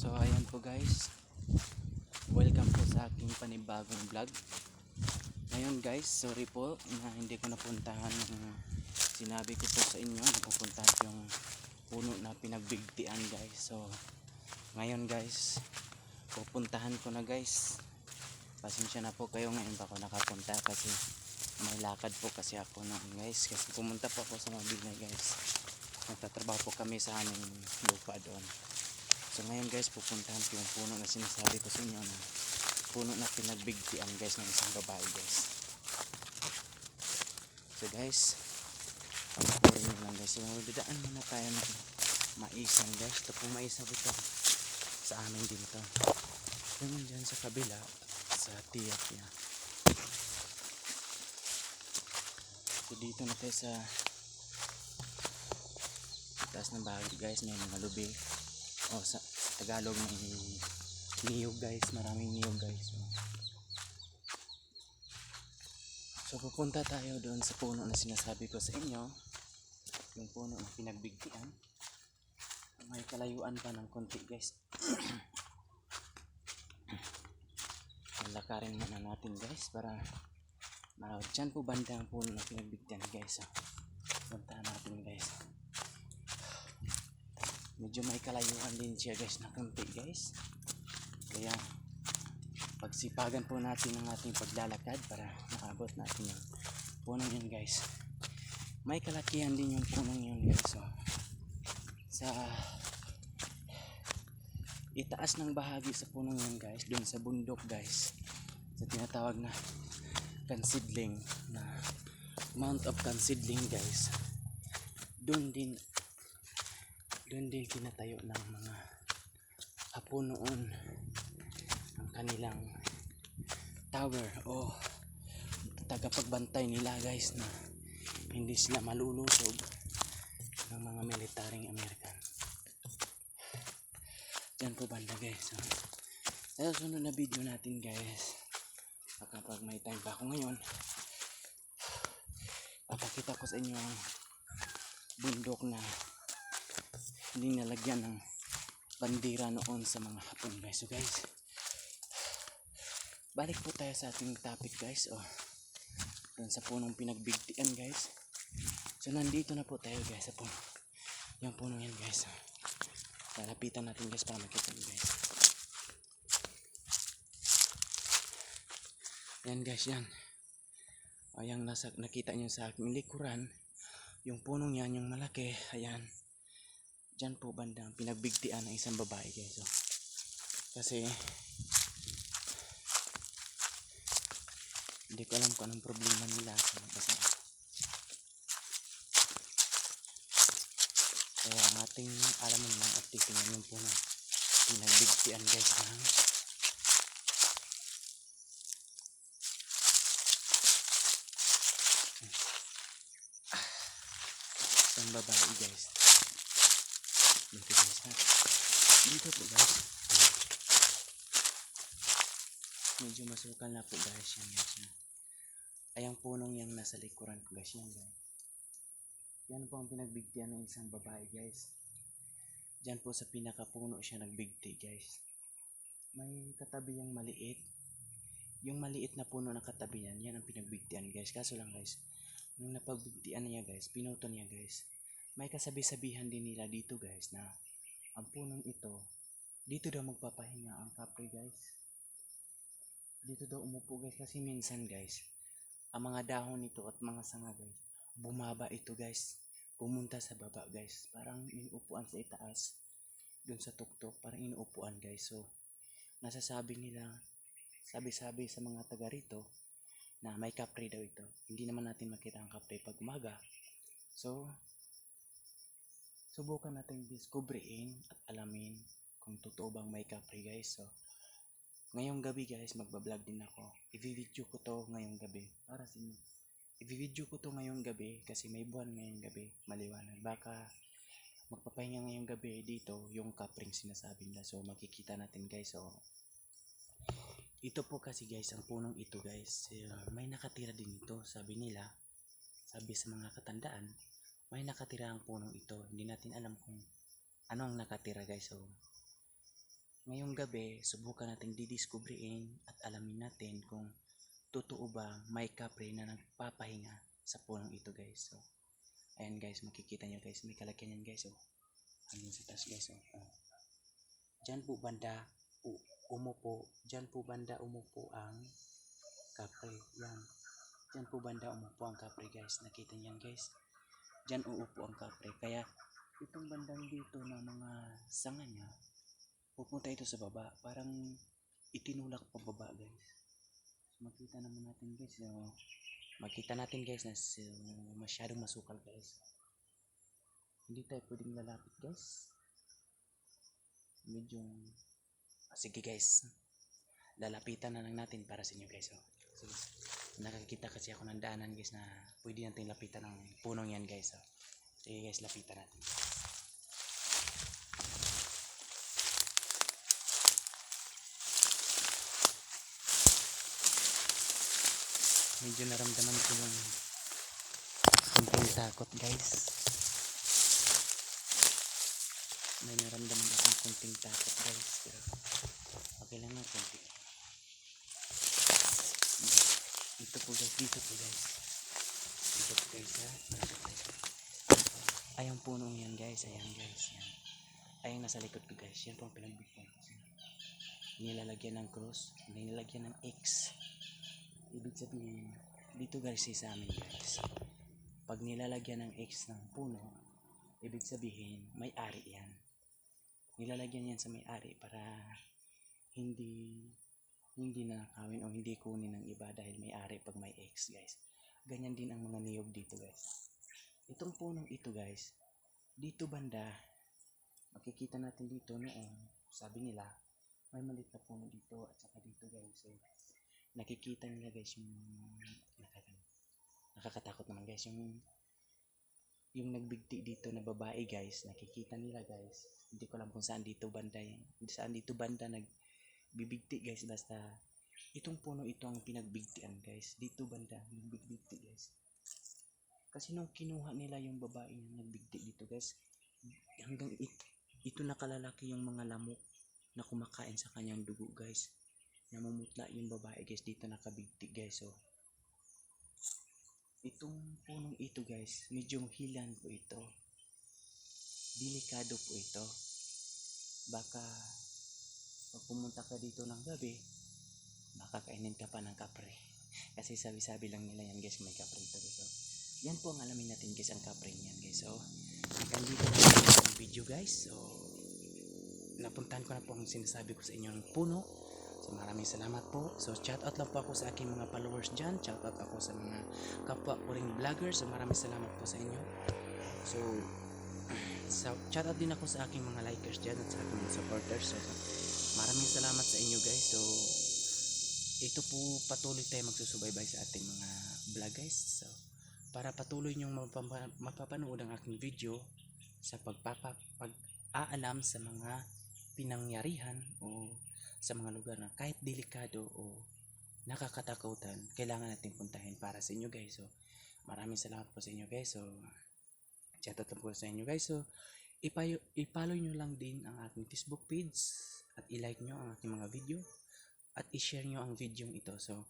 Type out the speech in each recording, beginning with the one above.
So ayan po guys, welcome po sa aking panibagong vlog. Ngayon guys, sorry po na hindi ko napuntahan yung sinabi ko po sa inyo na pupuntahan yung puno na pinagbigtian guys. So ngayon guys, pupuntahan ko na guys. Pasensya na po kayo, ngayon pa ako nakapunta kasi may lakad po kasi ako noon guys. Kasi pumunta po ako sa Mabinay guys. Nagtatrabaho po kami sa aming lupa doon. So ngayon guys, pupuntahan ko yung puno na sinasabi ko sa inyo na puno na pinagbigtian guys ng isang babae guys. So guys, pagpurin nyo lang guys. So dadaan muna tayo ng maisan guys. Ito pong maisa po ito sa amin dito. Yung dyan sa kabila, sa tiyak niya. So dito na tayo sa taas ng bahagi guys, may mga lubi. O sa Tagalog may niyog guys, maraming niyog guys. So pupunta tayo doon sa puno na sinasabi ko sa inyo, yung puno na pinagbigtian. May kalayuan pa ng konti guys. Lakarin muna natin guys para marawat. Dyan po banda ang puno na pinagbigtian guys. Puntahan natin guys. Medyo may kalayuan din siya guys na konti guys. Kaya pagsipagan po natin ang ating paglalakad para maabot natin yung punong yun guys. May kalakihan din yung punong yun guys. So, sa itaas ng bahagi sa punong yun guys, dun sa bundok guys, sa tinatawag na Kansidling, na Mount of Kansidling guys, dun din kinatayo ng mga Hapon noon ang kanilang tower o tagapagbantay nila guys, na hindi sila malulusog ng mga militaring American. Diyan po banda guys. Sa sunod na video natin guys, kapag may time pa ako ngayon, papakita ko sa inyo ang bundok na hindi nalagyan ng bandera noon sa mga Hapon guys. So guys, balik po tayo sa ating topic guys, dun sa punong pinagbigtian guys. So nandito na po tayo guys sa puno, yung puno yan guys. Lalapitan natin guys para makita nyo guys. Yan guys, yan yung nakita nyo sa aking likuran, yung punong yan, yung malaki, ayan. Diyan po banda ang pinagbigtian ng isang babae guys. So, kasi hindi ko alam kung anong problema nila sa kasi. Kaya ang ating alamin lang at titingnan yung puno pinagbigtian guys ng isang babae guys. Dito guys ha. Dito po guys. Medyo masukal na po guys yan guys. Ay ang punong yung nasa likuran ko guys, yan guys. Yan po ang pinagbigtian ng isang babae guys. Diyan po sa pinakapuno siya nagbigti guys. May katabi yung maliit. Yung maliit na puno na katabi yan, yan ang pinagbigtian guys. Kaso lang guys, nung napagbigtian niya guys, pinuto niya guys, may kasabi-sabihan din nila dito guys na ang punong ito, dito daw magpapahinga ang kapre guys. Dito daw umupo guys, kasi minsan guys, ang mga dahon nito at mga sanga guys, bumaba ito guys, pumunta sa baba guys, parang inuupuan sa itaas, dun sa tuktok, parang inuupuan guys. So nasasabi nila, sabi-sabi sa mga taga rito, na may kapre daw ito. Hindi naman natin makita ang kapre pag umaga. So subukan natin diskubrihin at alamin kung totoo bang may kapre guys. So ngayong gabi guys, magbablog din ako. I-video ko to ngayong gabi para sa inyo. I-video ko to ngayong gabi kasi may buwan ngayong gabi, maliwanag. Baka magpapahinga ngayong gabi dito yung kapring sinasabi nila. So makikita natin guys. So ito po kasi guys, ang punong ito guys, may nakatira din ito, sabi nila. Sabi sa mga katandaan, may nakatira ang punong ito. Hindi natin alam kung ano ang nakatira guys. So ngayong gabi, subukan natin didiskubriin at alamin natin kung totoo ba may kapre na nagpapahinga sa punong ito guys. So, ayan guys, makikita nyo guys, may kalakyan yan guys. Oh. Hanggang sa taas guys. Oh. Diyan po banda umupo ang kapre. Yan. Diyan po banda umupo ang kapre guys. Nakita niyan guys. Diyan uupo ang kapre. Kaya itong bandang dito na mga sanga niya, pupunta ito sa baba. Parang itinulak pa baba guys. So, makita naman natin guys. So, makita natin guys na masyadong masukal guys. Hindi tayo pwedeng lalapit guys. Medyo sige guys, lalapitan na lang natin para sa inyo guys. So, nakakita kasi ako ng daanan guys na pwede natin lapitan ng punong yan guys. Sige guys, lapitan natin. Medyo naramdaman ko yung konting takot guys. May naramdaman akong konting takot guys, pero okay lang na konti. Ito po guys, dito po guys ha. Ayang punong yan guys, ayan guys, yan. Ayang nasa likod ko guys, yan po ang pinagbuktan. Nilalagyan ng cross, nilalagyan ng X. Ibig sabihin, dito guys sa amin guys, pag nilalagyan ng X ng puno, ibig sabihin may ari yan. Nilalagyan yan sa may ari para hindi nanakawin o hindi kunin ng iba dahil may ari pag may X guys. Ganyan din ang mga niyog dito guys. Itong punong ito guys, dito banda, makikita natin dito noon, sabi nila may maliit na puno dito at saka dito guys. So, nakikita nila guys yung nakakatakot naman guys, yung nagbigti dito na babae guys, nakikita nila guys. Hindi ko alam kung saan dito banda nagbibigti guys, basta itong puno ito ang pinagbigtian guys. Dito banda nagbibigti guys. Kasi nung kinuha nila yung babae na nagbigti dito guys, hanggang ito nakalalaki yung mga lamok na kumakain sa kanyang dugo guys. Namumutla yung babae guys, dito nakabigti guys. So, itong punong ito guys, medyo hilan po ito. Delikado po ito. Baka pag pumunta ka dito ng gabi, makakainin ka pa ng kapre. Kasi sabi-sabi lang nila yan guys, may kapre ito guys. So, yan po ang alamin natin guys, ang kapre niyan guys. So, hanggang dito na ang video guys. So, napuntahan ko na po ang sinasabi ko sa inyo ng puno. So, maraming salamat po. So, shout out lang po ako sa aking mga followers dyan. Shout out ako sa mga kapwa ko ring vloggers. So, maraming salamat po sa inyo. So, shout out din ako sa aking mga likers dyan at sa aking mga supporters. So, maraming salamat sa inyo guys. So, ito po patuloy tayo magsusubaybay sa ating mga vlog guys. So, para patuloy nyong mapapanood ang aking video sa pag-aalam sa mga pinangyarihan o sa mga lugar na kahit delikado o nakakatakutan, kailangan natin puntahin para sa inyo guys. So, maraming salamat po sa inyo guys. So, shout out po sa inyo guys. So, i-follow nyo lang din ang aking Facebook page at i-like nyo ang aking mga video at i-share nyo ang video ito. So,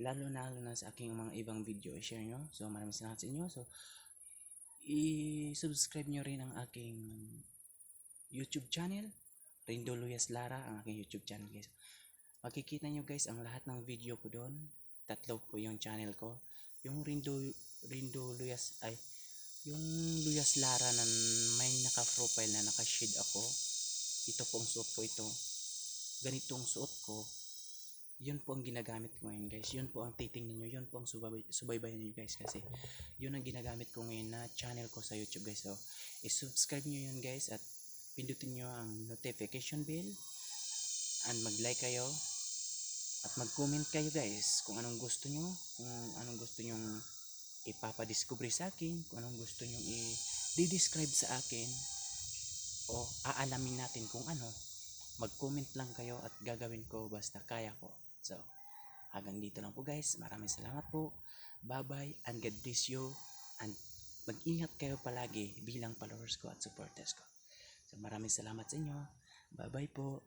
lalo na sa aking mga ibang video, i-share nyo. So, maraming salamat sa inyo. So, i-subscribe nyo rin ang aking YouTube channel, Rindo Luyas Lara, ang aking YouTube channel guys. Makikita nyo guys ang lahat ng video ko doon. 3 po yung channel ko. Yung Rindo Luyas ay yung Luyas Lara na may naka-profile na naka-shade ako. Ito pong suot ko ito. Ganitong suot ko. Yun po ang ginagamit ko ngayon guys. Yun po ang titingnan nyo. Yun po ang subaybayan nyo guys. Kasi yun ang ginagamit ko ngayon na channel ko sa YouTube guys. So, i-subscribe nyo yun guys at pindutin nyo ang notification bell and mag-like kayo at mag-comment kayo guys kung anong gusto nyo, kung anong gusto nyo ipapadiscover sa akin, kung anong gusto nyo i-describe sa akin o aalamin natin kung ano. Mag-comment lang kayo at gagawin ko basta kaya ko. So, hanggang dito lang po guys. Maraming salamat po. Bye bye and God bless you and mag-ingat kayo palagi bilang followers ko at supporters ko. So, maraming salamat sa inyo. Bye bye po.